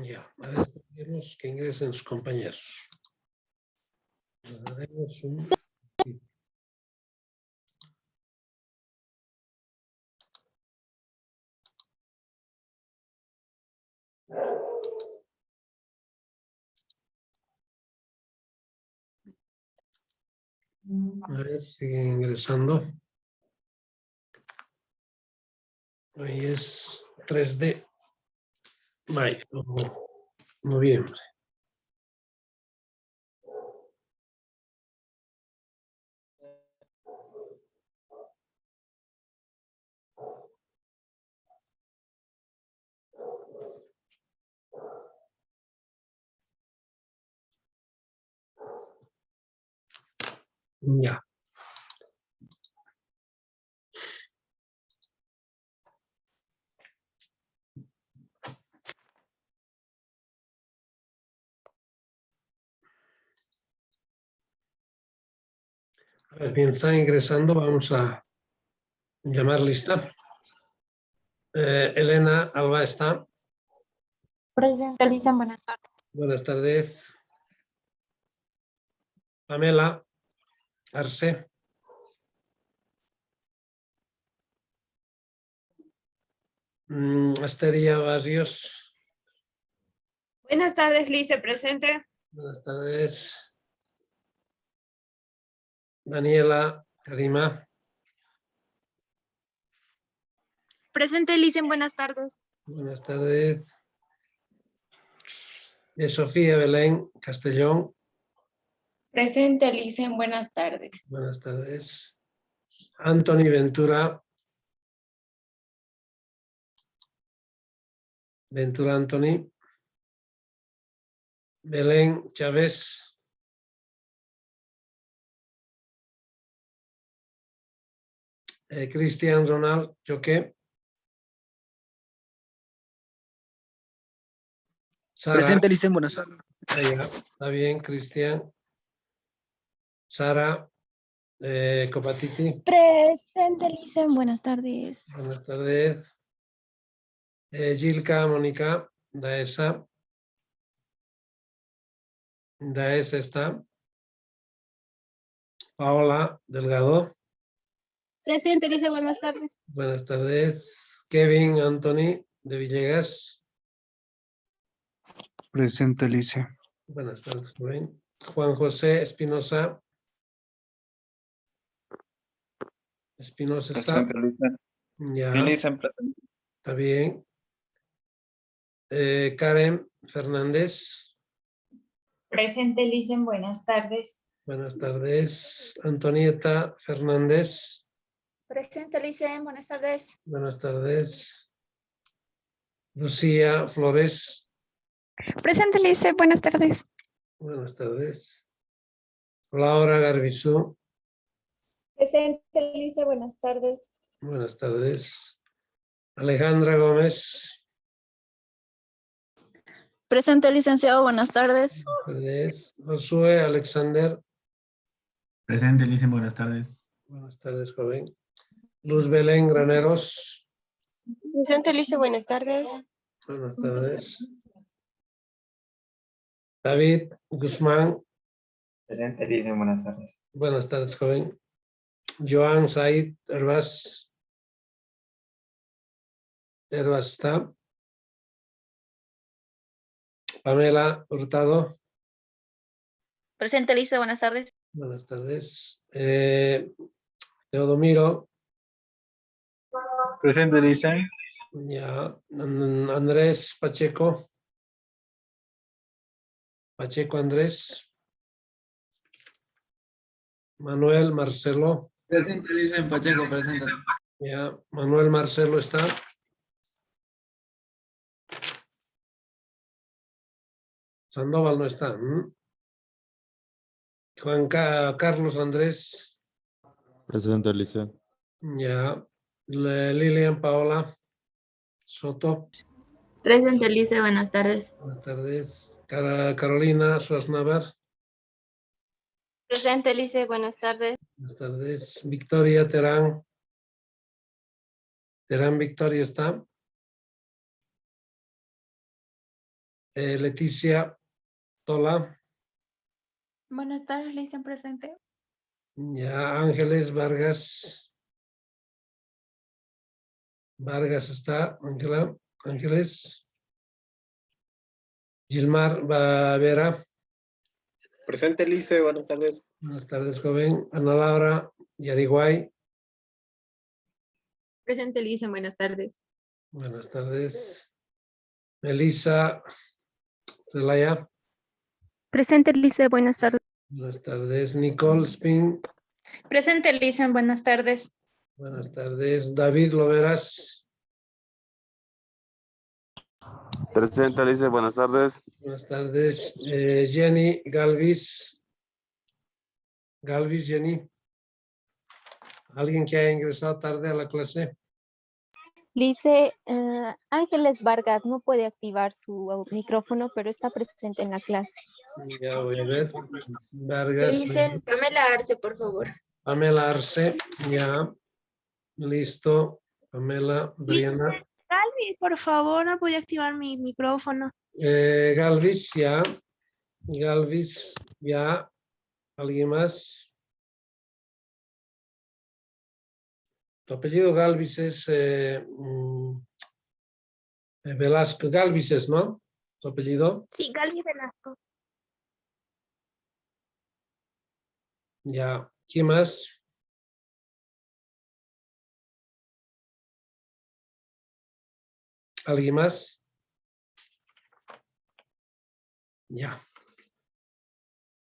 Ya, a ver, esperemos que ingresen sus compañeros. Haremos un... A ver, sigue ingresando. Hoy es 3 de mayo, noviembre. Ya. A ver, bien, están ingresando, vamos a llamar lista. Elena Alba está. Presente, Lisa, buenas tardes. Buenas tardes. Pamela Arce. Asteria Vasios. Buenas tardes, Lice, presente. Buenas tardes. Daniela Kadima. Presente, Licen, buenas tardes. Buenas tardes. Sofía Belén Castellón. Presente, Licen, buenas tardes. Buenas tardes. Anthony Ventura. Ventura Anthony. Belén Chávez. Cristian Ronald Joque. Sara. Presente, Licen, buenas tardes. Está bien, Cristian. Sara Copatiti. Presente, Licen, buenas tardes. Buenas tardes. Gilka Mónica Daesa. Daesa está. Paola Delgado. Presente, Licen, buenas tardes. Buenas tardes. Kevin Anthony de Villegas. Presente, Lice. Buenas tardes, joven. Juan José Espinosa. Espinosa está. Presente, Licen. Ya, Sí, Licen, presente. está bien. Karen Fernández. Presente, Licen, buenas tardes. Buenas tardes. Antonieta Fernández. Presente, Licen, buenas tardes. Buenas tardes. Lucía Flores. Presente, Licen, buenas tardes. Buenas tardes. Laura Garbizú. Presente, Licen, buenas tardes. Buenas tardes. Alejandra Gómez. Presente, licenciado, buenas tardes. Buenas tardes. Josué Alexander. Presente, Licen, buenas tardes. Buenas tardes, joven. Luz Belén Graneros. Presente, Lice, buenas tardes. Buenas tardes. David Guzmán. Presente, Licen, buenas tardes. Buenas tardes, joven. Joan Said Herbas. Herbas está. Pamela Hurtado. Presente, Licen, buenas tardes. Buenas tardes. Teodomiro. Presente, Licen. Ya. Andrés Pacheco. Pacheco Andrés. Manuel Marcelo. Presente, Licen, Pacheco, presente. Ya. Manuel Marcelo está. Sandoval no está. Carlos Andrés. Presente, Licen. Ya. Lilian Paola Soto. Presente, Licen, buenas tardes. Buenas tardes. Carolina Suaznavar. Presente, Licen, buenas tardes. Buenas tardes. Victoria Terán. Terán Victoria está. Leticia Tola. Buenas tardes, Lice, presente. Ya, Ángeles Vargas. Vargas está, Ángela, Ángeles. Gilmar Vera. Presente, Lice, buenas tardes. Buenas tardes, joven. Ana Laura Yariguay. Presente, Lice, buenas tardes. Buenas tardes. Melissa Zelaya. Presente, Lice, buenas tardes. Buenas tardes. Nicole Spin. Presente, Lice, buenas tardes. Buenas tardes. David Loveras. Presente, Lice, buenas tardes. Buenas tardes. Jenny Galvis. Galvis, Jenny. ¿Alguien que haya ingresado tarde a la clase? Lice, Ángeles Vargas no puede activar su micrófono, pero está presente en la clase. Ya voy a ver. Vargas. Lice, Pamela Arce, por favor. Pamela Arce. Ya. Listo. Pamela, Briana. Galvis, por favor, no puede activar mi micrófono. Galvis, ya. Galvis, ya. ¿Alguien más? Tu apellido Galvis es Velasco. Galvis es, ¿no? Tu apellido. Sí, Galvis Velasco. Ya. ¿Quién más? ¿Alguien más? Ya.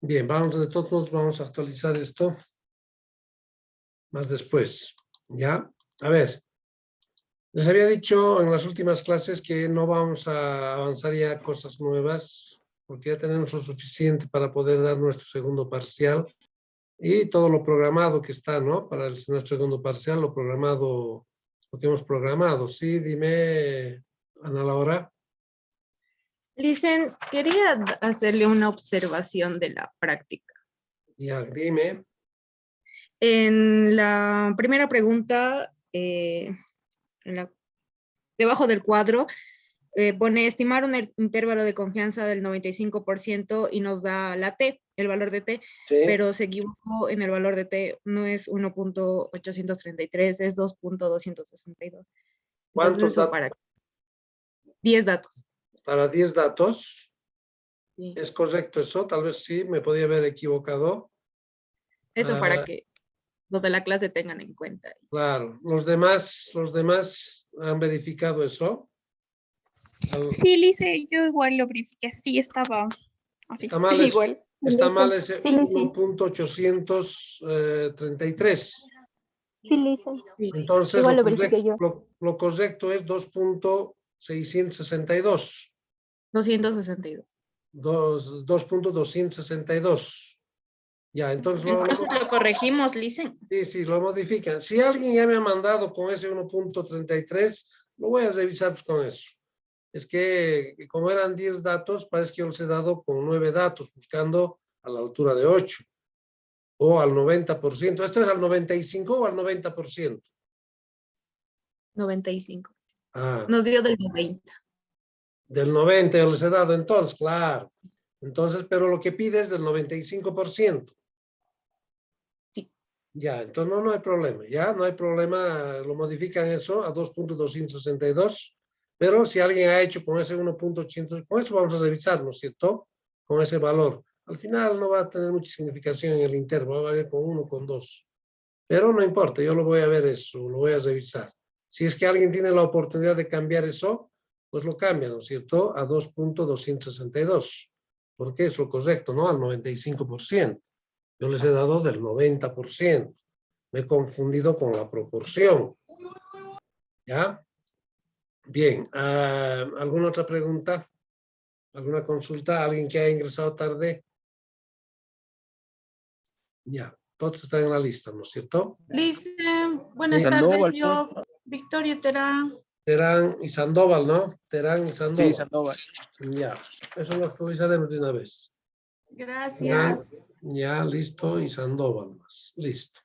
Bien, vamos de todos modos, vamos a actualizar esto más después. ¿Ya? A ver. Les había dicho en las últimas clases que no vamos a avanzar ya cosas nuevas, porque ya tenemos lo suficiente para poder dar nuestro segundo parcial y todo lo programado que está, ¿no? Para nuestro segundo parcial, lo programado, lo que hemos programado. Sí, dime, Ana Laura. Lice, quería hacerle una observación de la práctica. Ya, dime. En la primera pregunta, debajo del cuadro, pone estimar un intervalo de confianza del 95% y nos da la T, el valor de T, Sí. pero se equivocó en el valor de T, no es 1.833, es 2.262. ¿Cuántos Entonces, eso datos? para 10 datos. Para 10 datos. Sí. ¿Es correcto eso? Tal vez sí, me podía haber equivocado. Eso para que los de la clase tengan en cuenta. Claro. ¿Los demás han verificado eso? Sí, Lice, yo igual lo verifiqué. Sí, estaba así. Está mal, Igual. está mal ese Sí, Lice. 1.833. Sí, Lice. Sí. Entonces, Igual lo verifiqué yo. lo correcto es 2.662. 262. 2.262. Ya, entonces Entonces lo corregimos, Lice. sí, lo modifican. Si alguien ya me ha mandado con ese 1.33, lo voy a revisar pues, con eso. Es que como eran 10 datos, parece que yo les he dado con 9 datos, buscando a la altura de 8 o al 90%. ¿Esto es al 95 o al 90%? 95. Ah, Nos dio del 90. del 90 yo les he dado entonces, claro. Entonces, pero lo que pide es del 95%. Sí. Ya, entonces no hay problema, ya no hay problema, lo modifican eso a 2.262, pero si alguien ha hecho con ese 1.800, con eso vamos a revisar, ¿no es cierto? Con ese valor. Al final no va a tener mucha significación en el interno, va a valer con 1, con 2. Pero no importa, yo lo voy a ver eso, lo voy a revisar. Si es que alguien tiene la oportunidad de cambiar eso, pues lo cambia, ¿no es cierto? A 2.262, porque es lo correcto, ¿no? Al 95%. Yo les he dado del 90%. Me he confundido con la proporción. ¿Ya? Bien. ¿Alguna otra pregunta? ¿Alguna consulta? ¿Alguien que haya ingresado tarde? Ya. Todos están en la lista, ¿no es cierto? Lice, buenas Sí. tardes. Sandoval, Yo, Victoria Terán. Terán y Sandoval, ¿no? Terán y Sandoval. Sí, Sandoval. Ya. Eso lo actualizaremos de una vez. Gracias. Ya, listo. Y Sandoval más. Listo.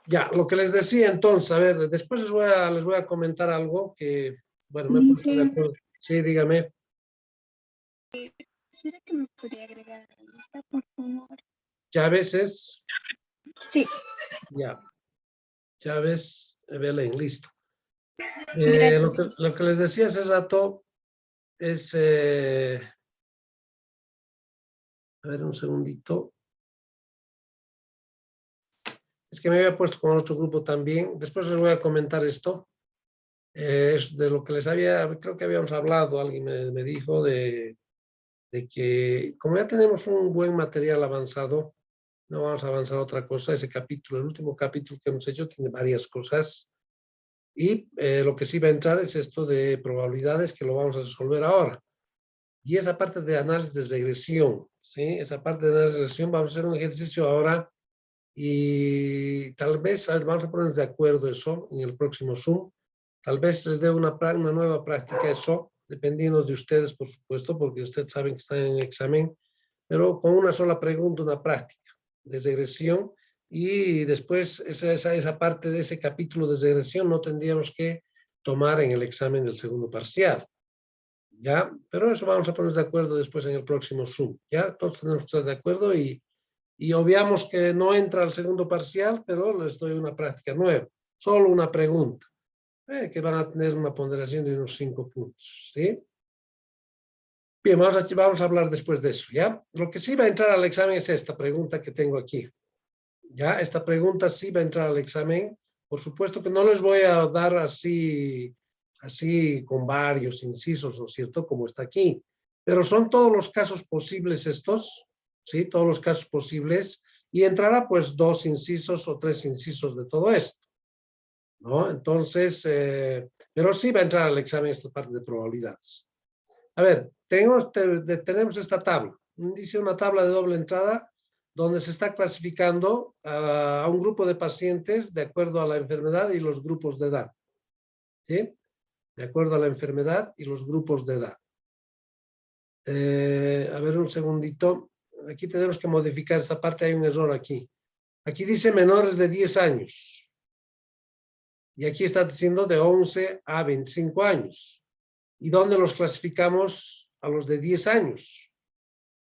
Ya, lo que les decía entonces, a ver, después les voy a comentar algo que, bueno, me he puesto de acuerdo. Sí, dígame. ¿Será que me podría agregar a la lista, por favor? Chávez es, Sí, ya. Chávez, Belén, listo. gracias. Lo que les decía hace rato es, a ver un segundito. Es que me había puesto con el otro grupo también. Después les voy a comentar esto. Es de lo que les había, creo que habíamos hablado, alguien me dijo de que como ya tenemos un buen material avanzado, no vamos a avanzar a otra cosa. Ese capítulo, el último capítulo que hemos hecho, tiene varias cosas. Y lo que sí va a entrar es esto de probabilidades, que lo vamos a resolver ahora. Y esa parte de análisis de regresión, ¿sí? Esa parte de análisis de regresión, vamos a hacer un ejercicio ahora y tal vez vamos a ponernos de acuerdo eso en el próximo Zoom. Tal vez les dé una nueva práctica eso, dependiendo de ustedes, por supuesto, porque ustedes saben que están en examen, pero con una sola pregunta, una práctica de regresión, y después esa parte de ese capítulo de regresión no tendríamos que tomar en el examen del segundo parcial. ¿Ya? Pero eso vamos a ponernos de acuerdo después en el próximo Zoom. ¿Ya? Todos tenemos que estar de acuerdo y obviamos que no entra al segundo parcial, pero les doy una práctica nueva. Solo una pregunta, que van a tener una ponderación de unos 5 puntos. ¿Sí? Bien, vamos a hablar después de eso. ¿Ya? Lo que sí va a entrar al examen es esta pregunta que tengo aquí. ¿Ya? Esta pregunta sí va a entrar al examen. Por supuesto que no les voy a dar así con varios incisos, ¿no es cierto?, como está aquí. Pero son todos los casos posibles estos, ¿sí? Todos los casos posibles, y entrará pues 2 incisos o 3 incisos de todo esto, ¿no? Entonces, pero sí va a entrar al examen esta parte de probabilidades. A ver, tenemos esta tabla. Dice una tabla de doble entrada donde se está clasificando a un grupo de pacientes de acuerdo a la enfermedad y los grupos de edad, ¿sí? De acuerdo a la enfermedad y los grupos de edad. A ver un segundito. Aquí tenemos que modificar esta parte, hay un error aquí. Aquí dice menores de 10 años. Y aquí está diciendo de 11 a 25 años. ¿Y dónde los clasificamos a los de 10 años?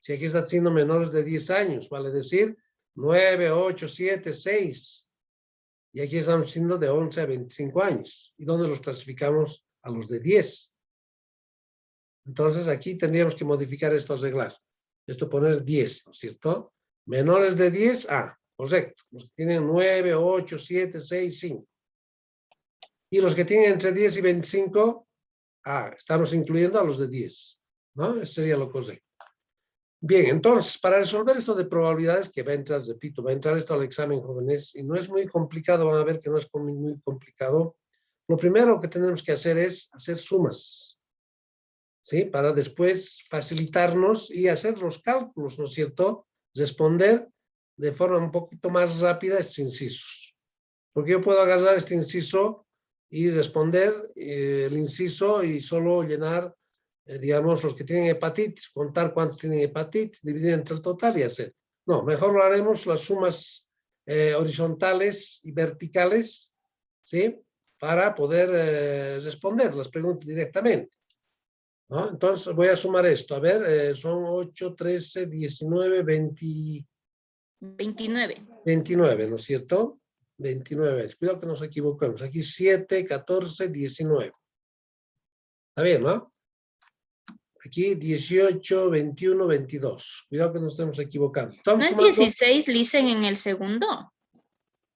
Si aquí está diciendo menores de 10 años, vale decir 9, 8, 7, 6. Y aquí estamos diciendo de 11 a 25 años. ¿Y dónde los clasificamos a los de 10? Entonces aquí tendríamos que modificar esto, arreglar. Esto poner 10, ¿no es cierto? Menores de 10, correcto. Los que tienen 9, 8, 7, 6, 5. Y los que tienen entre 10 y 25, estamos incluyendo a los de 10, ¿no? Eso sería lo correcto. Bien, entonces, para resolver esto de probabilidades, que va a entrar, repito, va a entrar esto al examen, jóvenes, y no es muy complicado, van a ver que no es muy complicado. Lo primero que tenemos que hacer es hacer sumas, ¿sí? Para después facilitarnos y hacer los cálculos, ¿no es cierto? Responder de forma un poquito más rápida estos incisos. Porque yo puedo agarrar este inciso y responder el inciso y solo llenar, digamos, los que tienen hepatitis, contar cuántos tienen hepatitis, dividir entre el total y hacer. No, mejor lo haremos las sumas horizontales y verticales, ¿sí? Para poder responder las preguntas directamente, ¿no? Entonces voy a sumar esto. A ver, son 8, 13, 19, 20... 29. 29, ¿no es cierto? 29. Cuidado que nos equivocamos. Aquí 7, 14, 19. Está bien, ¿no? Aquí 18, 21, 22. Cuidado que nos estemos equivocando. ¿No Estamos es sumando 16, Licen, en el segundo?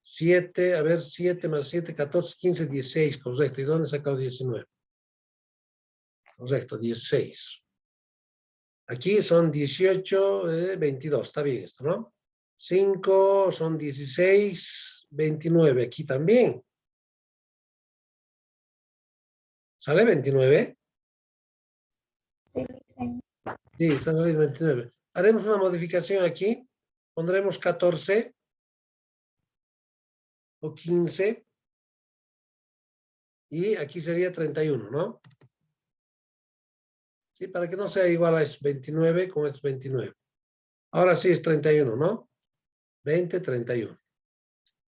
7, a ver, 7 más 7, 14, 15, 16. Correcto. ¿Y dónde he sacado 19? Correcto, 16. Aquí son 18, 22. Está bien esto, ¿no? 5 son 16, 29. Aquí también. ¿Sale 29? Sí, está saliendo 29. Haremos una modificación aquí. Pondremos 14 o 15. Y aquí sería 31, ¿no? Sí, para que no sea igual a 29 con estos 29. Ahora sí es 31, ¿no? 20, 31.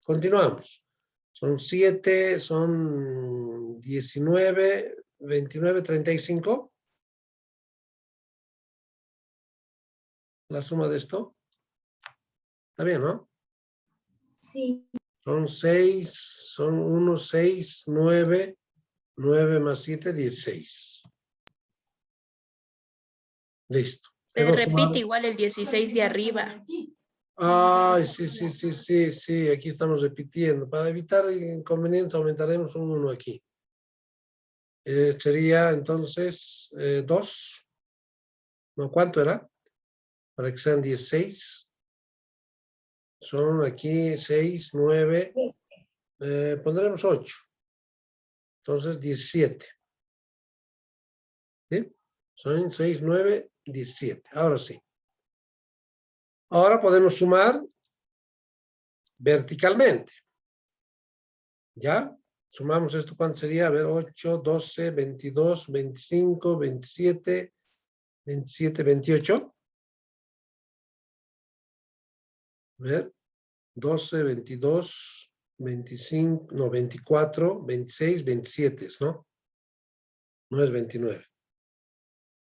Continuamos. Son 7, son 19, 29, 35. la suma de esto? Está bien, ¿no? Sí. Son 6, son 1, 6, 9, 9 más 7, 16. Listo. Se Quedó repite sumado. igual el 16 de arriba. Ay, sí, aquí estamos repitiendo. Para evitar inconvenientes aumentaremos un 1 aquí. Sería entonces 2. ¿No? ¿Cuánto era? Para que sean 16. Son aquí 6, 9. Pondremos 8. Entonces 17. ¿Sí? Son 6, 9, 17. Ahora sí. Ahora podemos sumar verticalmente. ¿Ya? Sumamos esto, ¿cuánto sería? A ver, 8, 12, 22, 25, 27, 27, 28. A ver, 12, 22, 25, no, 24, 26, 27, ¿no? No es 29.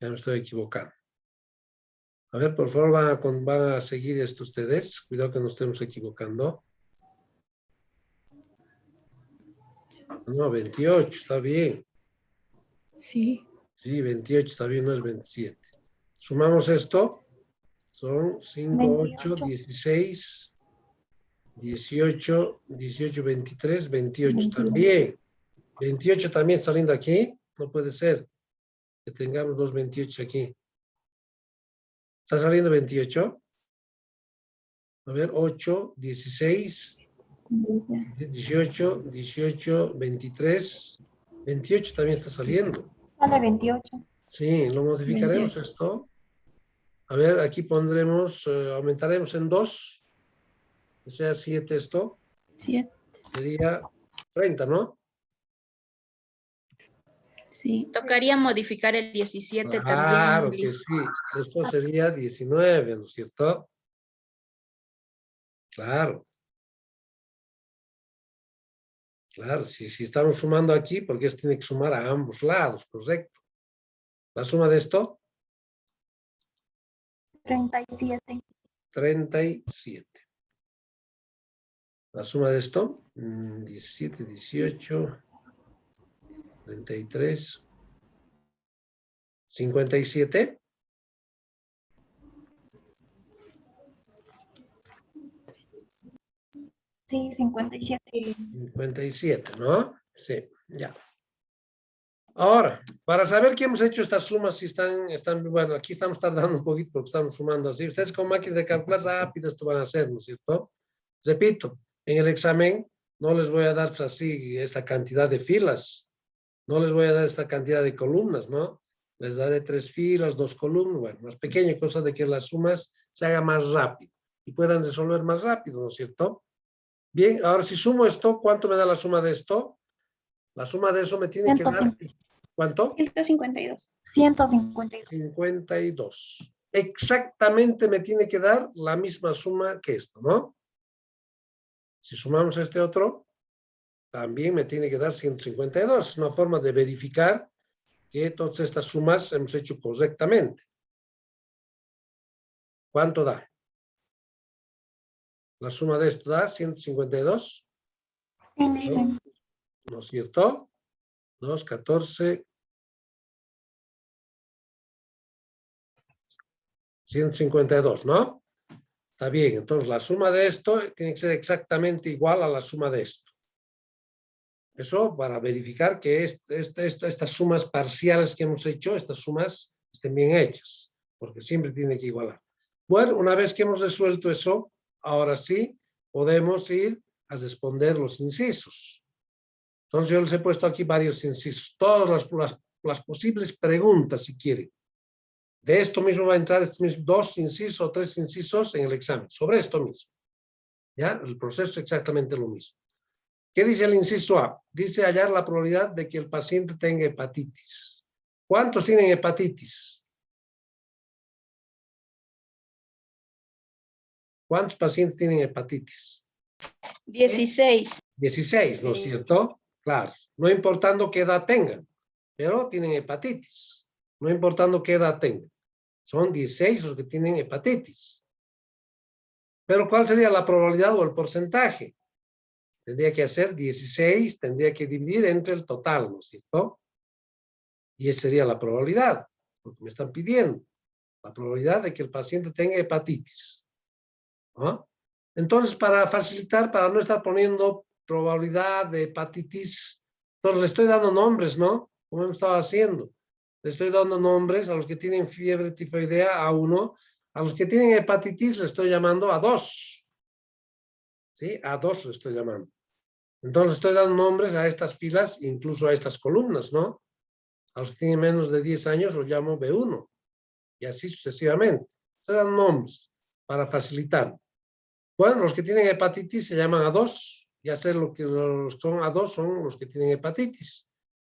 Ya me estoy equivocando. A ver, por favor, van a seguir esto ustedes. Cuidado que no estemos equivocando. No, 28, está bien. Sí. Sí, 28 está bien, no es 27. Sumamos esto. Son 5, 8, 16, 18, 18, 23, 28 también. 28 también saliendo aquí. No puede ser que tengamos dos 28 aquí. ¿Está saliendo 28? A ver, 8, 16, 18, 18, 23, 28 también está saliendo. Sale 28. Sí, lo modificaremos esto. A ver, aquí pondremos, aumentaremos en 2, o sea, 7 esto. 7. Sería 30, ¿no? Sí. Tocaría modificar el 17 Claro también, que Liz. sí. Esto sería 19, ¿no es cierto? Claro. Claro, si estamos sumando aquí, porque esto tiene que sumar a ambos lados, correcto. La suma de esto, 37. 37. La suma de esto, 17, 18, 33, 57. Sí, 57. 57, ¿no? Sí, ya. Ahora, para saber que hemos hecho estas sumas, si están, bueno, aquí estamos tardando un poquito porque estamos sumando así. Ustedes con máquina de calcular rápido esto van a hacer, ¿no es cierto? Repito, en el examen no les voy a dar pues, así esta cantidad de filas, no les voy a dar esta cantidad de columnas, ¿no? Les daré 3 filas, 2 columnas, bueno, más pequeño, cosa de que las sumas se hagan más rápido y puedan resolver más rápido, ¿no es cierto? Bien, ahora si sumo esto, ¿cuánto me da la suma de esto? La suma de eso me tiene que dar, ¿cuánto? 152. 152. 52. Exactamente me tiene que dar la misma suma que esto, ¿no? Si sumamos este otro, también me tiene que dar 152. Es una forma de verificar que todas estas sumas hemos hecho correctamente. ¿Cuánto da? La suma de esto da 152. Sí, ¿No? ¿No es cierto? 2, 14, 152, ¿no? Está bien, entonces la suma de esto tiene que ser exactamente igual a la suma de esto. Eso para verificar que estas sumas parciales que hemos hecho, estas sumas estén bien hechas, porque siempre tiene que igualar. Bueno, una vez que hemos resuelto eso, ahora sí podemos ir a responder los incisos. Entonces yo les he puesto aquí varios incisos, todas las posibles preguntas si quieren. De esto mismo va a entrar estos mismos 2 incisos o 3 incisos en el examen, sobre esto mismo. ¿Ya? El proceso es exactamente lo mismo. ¿Qué dice el inciso A? Dice hallar la probabilidad de que el paciente tenga hepatitis. ¿Cuántos tienen hepatitis? ¿Cuántos pacientes tienen hepatitis? 16. 16, ¿no es cierto? Claro, no importando qué edad tengan, pero tienen hepatitis, no importando qué edad tengan. Son 16 los que tienen hepatitis. Pero ¿cuál sería la probabilidad o el porcentaje? Tendría que hacer 16, tendría que dividir entre el total, ¿no es cierto? Y esa sería la probabilidad, lo que me están pidiendo. La probabilidad de que el paciente tenga hepatitis. ¿No? Entonces, para facilitar, para no estar poniendo probabilidad de hepatitis, entonces le estoy dando nombres, ¿no? Como hemos estado haciendo. Le estoy dando nombres a los que tienen fiebre tifoidea, A1. A los que tienen hepatitis le estoy llamando A2. ¿Sí? A2 le estoy llamando. Entonces le estoy dando nombres a estas filas, incluso a estas columnas, ¿no? A los que tienen menos de 10 años los llamo B1. Y así sucesivamente. Estoy dando nombres para facilitar. Bueno, los que tienen hepatitis se llaman A2. Ya sé lo que los son A2 son los que tienen hepatitis.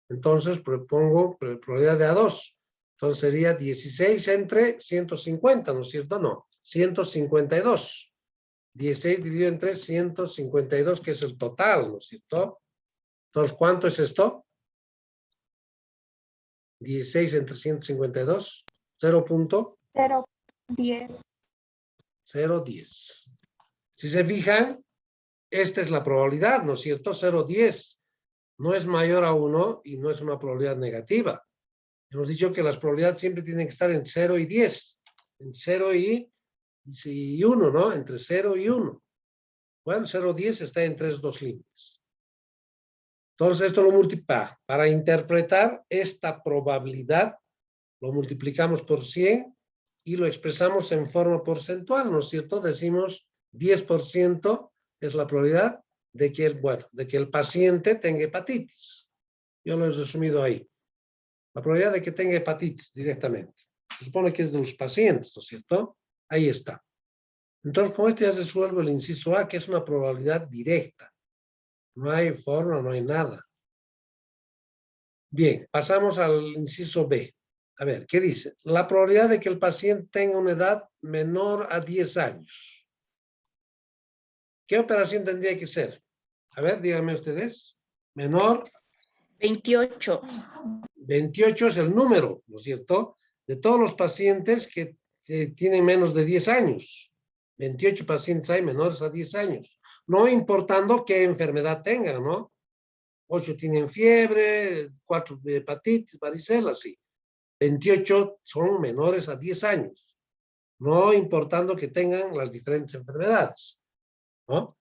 Entonces propongo probabilidad de A2. Entonces sería 16 entre 150, ¿no es cierto? No, 152. 16 dividido entre 152, que es el total, ¿no es cierto? Entonces, ¿cuánto es esto? 16 entre 152, 0.10. 0.10. Si se fijan, esta es la probabilidad, ¿no es cierto? 0.10 no es mayor a 1 y no es una probabilidad negativa. Hemos dicho que las probabilidades siempre tienen que estar en 0 y 10. En 0 y 1, ¿no? Entre 0 y 1. Bueno, 0.10 está entre esos dos límites. Entonces, esto lo multiplica. Para interpretar esta probabilidad, lo multiplicamos por 100 y lo expresamos en forma porcentual, ¿no es cierto? Decimos 10% es la probabilidad de que el paciente tenga hepatitis. Yo lo he resumido ahí. La probabilidad de que tenga hepatitis directamente. Se supone que es de los pacientes, ¿no es cierto? Ahí está. Entonces, con esto ya se resuelve el inciso A, que es una probabilidad directa. No hay forma, no hay nada. Bien, pasamos al inciso B. A ver, ¿qué dice? La probabilidad de que el paciente tenga una edad menor a 10 años. ¿Qué operación tendría que ser? A ver, díganme ustedes. Menor. 28. 28 es el número, ¿no es cierto? De todos los pacientes que tienen menos de 10 años. 28 pacientes hay menores a 10 años. No importando qué enfermedad tengan, ¿no? 8 tienen fiebre, 4 de hepatitis, varicela, sí. 28 son menores a 10 años. No importando que tengan las diferentes enfermedades, ¿no?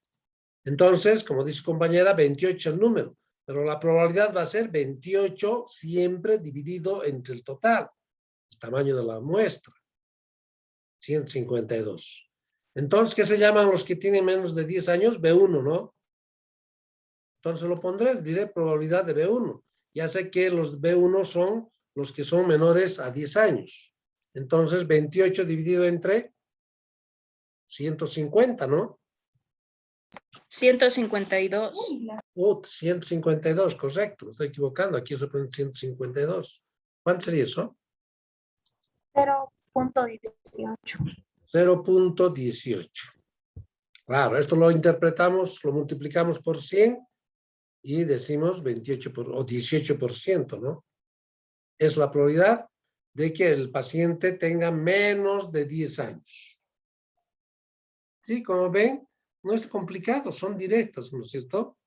Entonces, como dice su compañera, 28 es el número. Pero la probabilidad va a ser 28 siempre dividido entre el total, el tamaño de la muestra, 152. Entonces, ¿qué se llaman los que tienen menos de 10 años? B1, ¿no? Entonces lo pondré, diré probabilidad de B1. Ya sé que los B1 son los que son menores a 10 años. Entonces, 28 dividido entre 150, ¿no? 152. 152, correcto, me estoy equivocando, aquí se pone 152. ¿Cuánto sería eso? 0.18. 0.18. Claro, esto lo interpretamos, lo multiplicamos por 100 y decimos 28 o 18%, ¿no? Es la probabilidad de que el paciente tenga menos de 10 años. Sí, como ven, no es complicado, son directos, ¿no es cierto?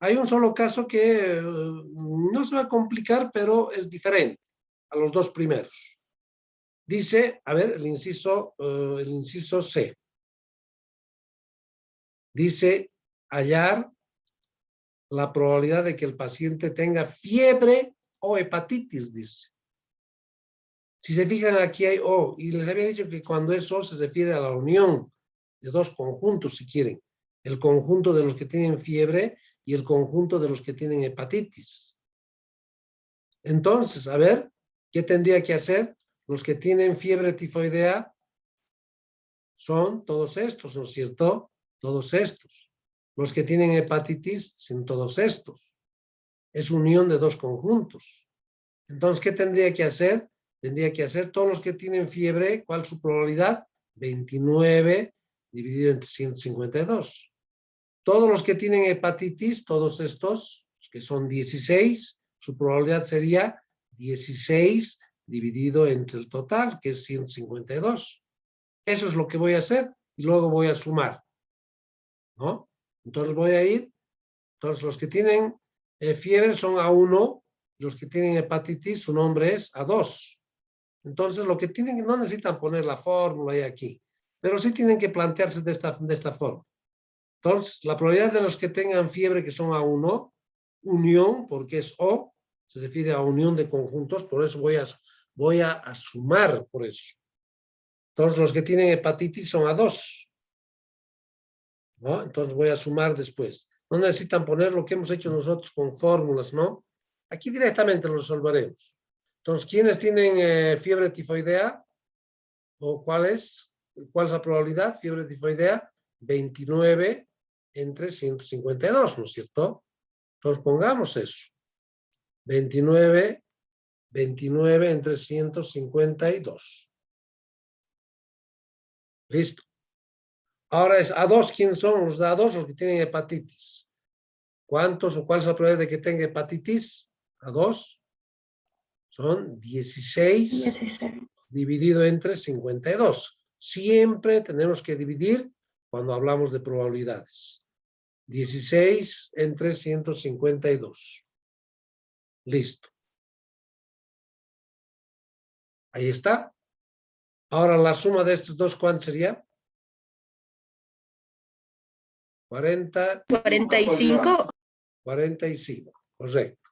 Hay un solo caso que no se va a complicar, pero es diferente a los dos primeros. Dice, a ver, el inciso C. Dice, hallar la probabilidad de que el paciente tenga fiebre o hepatitis, dice. Si se fijan, aquí hay O, y les había dicho que cuando es O se refiere a la unión de dos conjuntos, si quieren. El conjunto de los que tienen fiebre y el conjunto de los que tienen hepatitis. Entonces, a ver, ¿qué tendría que hacer? Los que tienen fiebre tifoidea son todos estos, ¿no es cierto? Todos estos. Los que tienen hepatitis son todos estos. Es unión de dos conjuntos. Entonces, ¿qué tendría que hacer? Tendría que hacer todos los que tienen fiebre, ¿cuál es su probabilidad? 29 dividido entre 152. Todos los que tienen hepatitis, todos estos, que son 16, su probabilidad sería 16 dividido entre el total, que es 152. Eso es lo que voy a hacer y luego voy a sumar, ¿no? Entonces voy a ir, entonces los que tienen fiebre son A1, los que tienen hepatitis, su nombre es A2. Entonces lo que tienen, no necesitan poner la fórmula ahí aquí, pero sí tienen que plantearse de esta forma. Entonces, la probabilidad de los que tengan fiebre que son A1, unión, porque es O, se refiere a unión de conjuntos, por eso voy a sumar por eso. Entonces, los que tienen hepatitis son A2, ¿no? Entonces voy a sumar después. No necesitan poner lo que hemos hecho nosotros con fórmulas, ¿no? Aquí directamente lo resolveremos. Entonces, ¿quiénes tienen fiebre tifoidea? ¿O cuál es la probabilidad? Fiebre tifoidea, 29 entre 152, ¿no es cierto? Entonces pongamos eso. 29 entre 152. Listo. Ahora es A2, ¿quiénes son los de A2? Los que tienen hepatitis. ¿Cuántos o cuál es la probabilidad de que tenga hepatitis? A2 son 16 dividido entre 52. Siempre tenemos que dividir cuando hablamos de probabilidades. 16 entre 152. Listo. Ahí está. Ahora la suma de estos dos, ¿cuánto sería? 45. 45, correcto.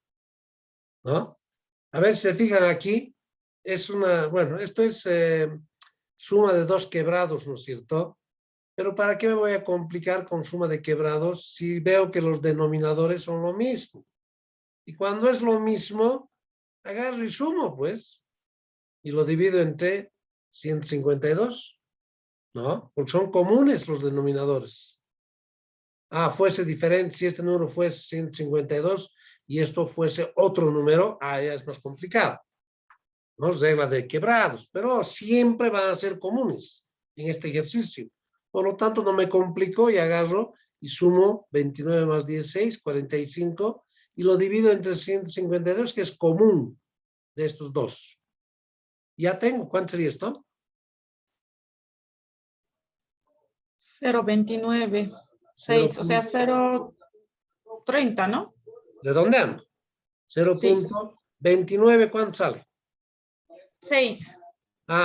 ¿No? A ver, se fijan aquí, es bueno, esto es suma de dos quebrados, ¿no es cierto? Pero ¿para qué me voy a complicar con suma de quebrados si veo que los denominadores son lo mismo? Y cuando es lo mismo, agarro y sumo, pues, y lo divido entre 152, ¿no? Porque son comunes los denominadores. Fuese diferente, si este número fuese 152 y esto fuese otro número, ya es más complicado, ¿no? Regla de quebrados, pero siempre van a ser comunes en este ejercicio. Por lo tanto, no me complico y agarro y sumo 29 más 16, 45, y lo divido entre 152, que es común de estos dos. Ya tengo, ¿cuánto sería esto? 0,29, 6, o sea, 0,30, ¿no? Redondeando. 0.29, ¿cuánto sale? 6.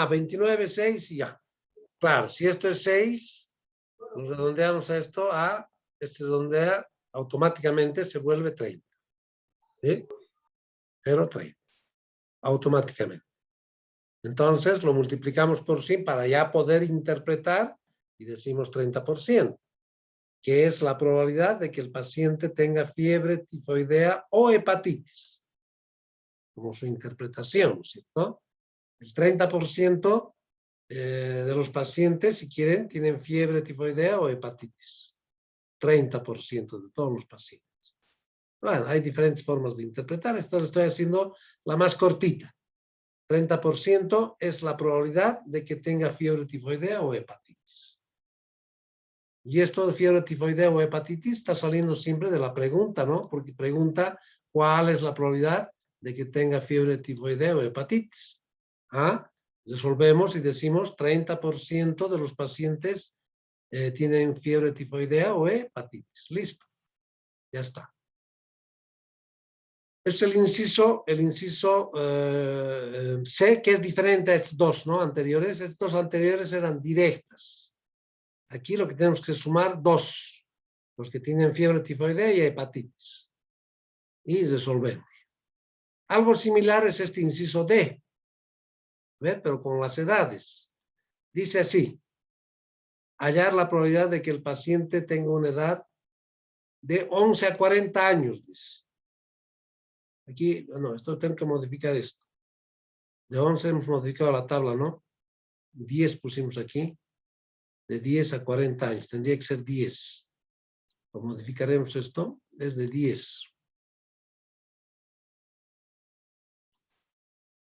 29, 6 y ya. Claro, si esto es 6, nos redondeamos a esto este redondea, automáticamente se vuelve 30. ¿Sí? 0,30. Automáticamente. Entonces lo multiplicamos por 100 para ya poder interpretar y decimos 30%, que es la probabilidad de que el paciente tenga fiebre tifoidea o hepatitis, como su interpretación, ¿cierto? El 30% de los pacientes, si quieren, tienen fiebre tifoidea o hepatitis. 30% de todos los pacientes. Bueno, hay diferentes formas de interpretar. Esto lo estoy haciendo la más cortita. 30% es la probabilidad de que tenga fiebre tifoidea o hepatitis. Y esto de fiebre tifoidea o hepatitis está saliendo siempre de la pregunta, ¿no? Porque pregunta cuál es la probabilidad de que tenga fiebre tifoidea o hepatitis. Resolvemos y decimos 30% de los pacientes tienen fiebre tifoidea o hepatitis. Listo. Ya está. Es el inciso C, que es diferente a estos dos, ¿no? Anteriores. Estos anteriores eran directas. Aquí lo que tenemos que sumar, dos. Los que tienen fiebre tifoidea y hepatitis. Y resolvemos. Algo similar es este inciso D. ¿Ve? Pero con las edades. Dice así. Hallar la probabilidad de que el paciente tenga una edad de 11 a 40 años, dice. Aquí, no, esto tengo que modificar esto. De 11 hemos modificado la tabla, ¿no? 10 pusimos aquí. De 10 a 40 años. Tendría que ser 10. Pues modificaremos esto. Es de 10.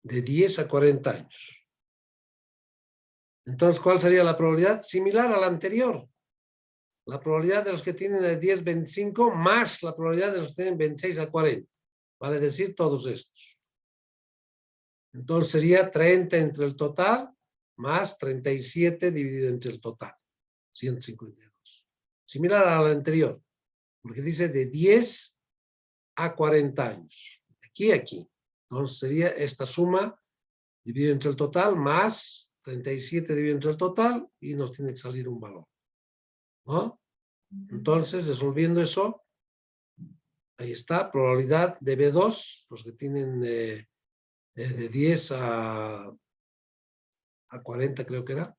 De 10 a 40 años. Entonces, ¿cuál sería la probabilidad? Similar a la anterior. La probabilidad de los que tienen de 10 a 25 más la probabilidad de los que tienen 26 a 40. Vale decir todos estos. Entonces sería 30 entre el total más 37 dividido entre el total. 152. Similar a la anterior, porque dice de 10 a 40 años. Aquí, aquí. Entonces sería esta suma dividido entre el total más 37 dividido entre el total y nos tiene que salir un valor, ¿no? Entonces, resolviendo eso, ahí está, probabilidad de B2, los que tienen de 10 a 40 creo que era,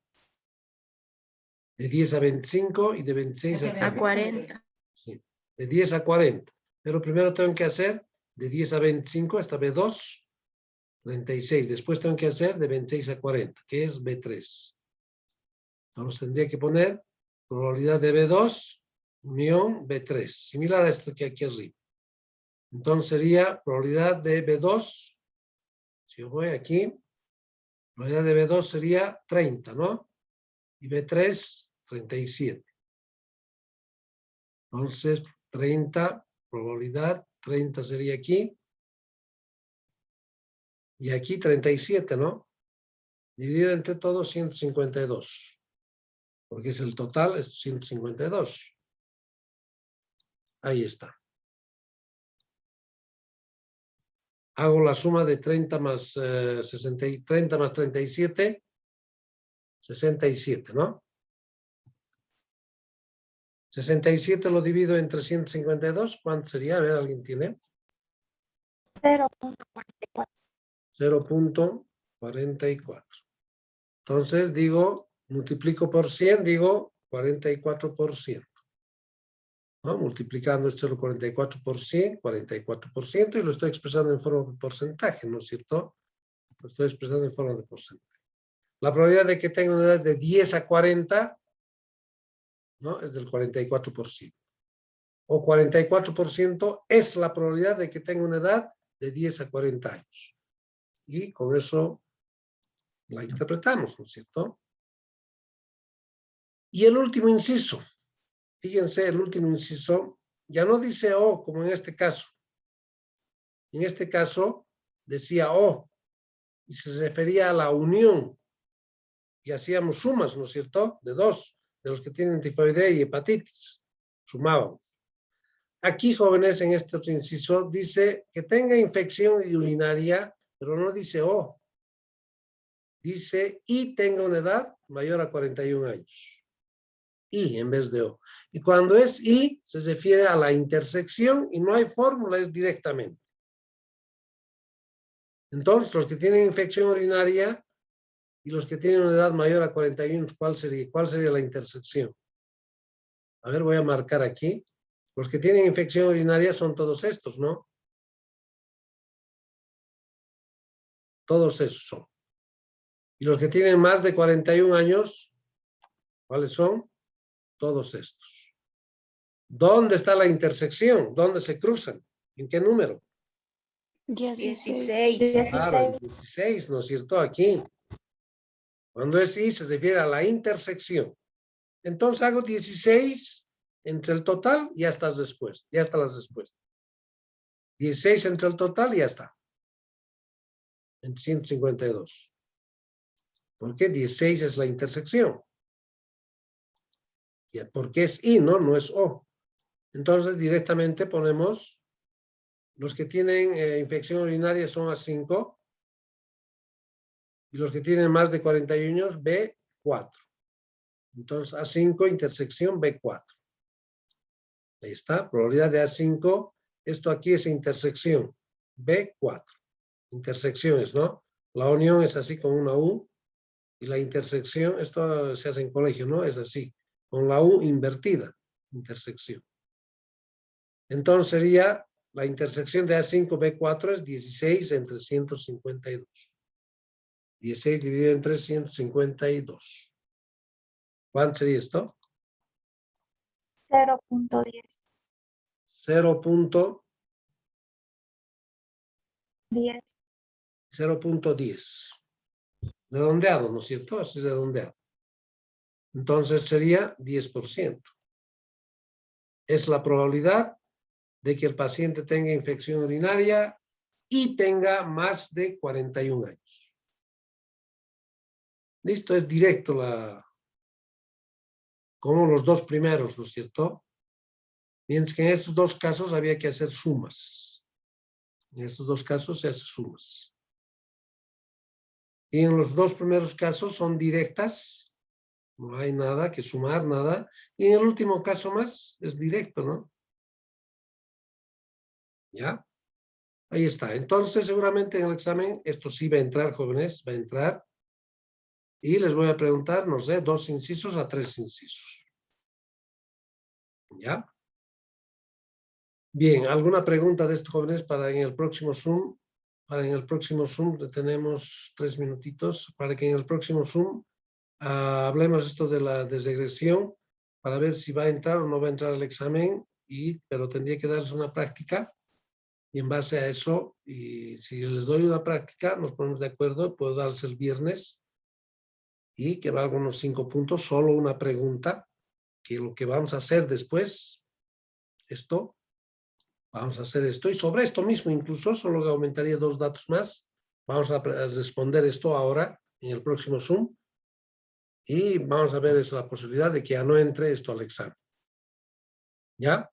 de 10 a 25 y de 26 a 40. Sí, de 10 a 40. Pero primero tengo que hacer de 10 a 25, esta B2, 36. Después tengo que hacer de 26 a 40, que es B3. Entonces tendría que poner probabilidad de B2 unión B3, similar a esto que aquí arriba. Entonces sería probabilidad de B2, si yo voy aquí, probabilidad de B2 sería 30, ¿no? Y B3, 37. Entonces, 30, probabilidad, 30 sería aquí. Y aquí 37, ¿no? Dividido entre todos, 152. Porque es el total, es 152. Ahí está. Hago la suma de 30 más 30 más 37, 67, ¿no? 67 lo divido entre 152, ¿cuánto sería? A ver, ¿alguien tiene? 0.44. 0.44. Entonces digo, multiplico por 100, digo 44%. ¿No? Multiplicando el 0,44 por 100, 44%, y lo estoy expresando en forma de porcentaje, ¿no es cierto? Lo estoy expresando en forma de porcentaje. La probabilidad de que tenga una edad de 10 a 40, ¿no? Es del 44%. O 44% es la probabilidad de que tenga una edad de 10 a 40 años. Y con eso la interpretamos, ¿no es cierto? Y el último inciso. Fíjense, el último inciso ya no dice O, como en este caso. En este caso decía O, y se refería a la unión. Y hacíamos sumas, ¿no es cierto? De dos, de los que tienen tifoidea y hepatitis. Sumábamos. Aquí, jóvenes, en este otro inciso, dice que tenga infección urinaria, pero no dice O. Dice y tenga una edad mayor a 41 años. Y en vez de O. Y cuando es y, se refiere a la intersección y no hay fórmula, es directamente. Entonces, los que tienen infección urinaria y los que tienen una edad mayor a 41, ¿cuál sería? ¿Cuál sería la intersección? A ver, voy a marcar aquí. Los que tienen infección urinaria son todos estos, ¿no? Todos esos son. Y los que tienen más de 41 años, ¿cuáles son? Todos estos. ¿Dónde está la intersección? ¿Dónde se cruzan? ¿En qué número? 16. Claro, el 16, ¿no es cierto? Aquí. Cuando es I, se refiere a la intersección. Entonces hago 16 entre el total y ya está la respuesta. Ya está la respuesta. 16 entre el total y ya está. En 152. ¿Por qué 16 es la intersección? Porque es I, ¿no? No es O. Entonces directamente ponemos los que tienen infección urinaria son A5 y los que tienen más de 41 años B4. Entonces A5 intersección B4. Ahí está, probabilidad de A5. Esto aquí es intersección B4. Intersecciones, ¿no? La unión es así con una U y la intersección, esto se hace en colegio, ¿no? Es así, con la U invertida, intersección. Entonces sería la intersección de A5, B4 es 16 entre 152. 16 dividido entre 152. ¿Cuánto sería esto? 0.10. 0.10. Redondeado, ¿no es cierto? Así es redondeado. Entonces sería 10%. Es la probabilidad de que el paciente tenga infección urinaria y tenga más de 41 años. Listo, es directo como los dos primeros, ¿no es cierto? Mientras que en estos dos casos había que hacer sumas. En estos dos casos se hace sumas. Y en los dos primeros casos son directas. No hay nada que sumar, nada. Y en el último caso más es directo, ¿no? ¿Ya? Ahí está. Entonces, seguramente en el examen, esto sí va a entrar, jóvenes, va a entrar. Y les voy a preguntar, no sé, 2 incisos a 3 incisos. ¿Ya? Bien, ¿alguna pregunta de estos jóvenes para en el próximo Zoom? Para en el próximo Zoom, tenemos 3 minutitos, para que en el próximo Zoom hablemos esto de la desregresión, para ver si va a entrar o no va a entrar el examen, pero tendría que darles una práctica. Y en base a eso, y si les doy una práctica, nos ponemos de acuerdo, puedo darles el viernes y que valga unos 5 puntos, solo una pregunta, que lo que vamos a hacer después, vamos a hacer esto, y sobre esto mismo incluso, solo que aumentaría 2 datos más, vamos a responder esto ahora, en el próximo Zoom, y vamos a ver la posibilidad de que ya no entre esto al examen. ¿Ya?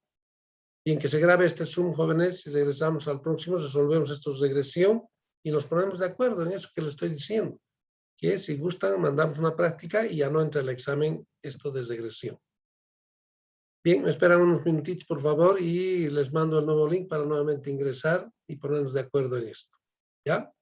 Bien, que se grabe este Zoom, jóvenes, y regresamos al próximo, resolvemos esto de regresión y nos ponemos de acuerdo en eso que les estoy diciendo. Que si gustan, mandamos una práctica y ya no entra el examen esto de regresión. Bien, me esperan unos minutitos, por favor, y les mando el nuevo link para nuevamente ingresar y ponernos de acuerdo en esto. ¿Ya?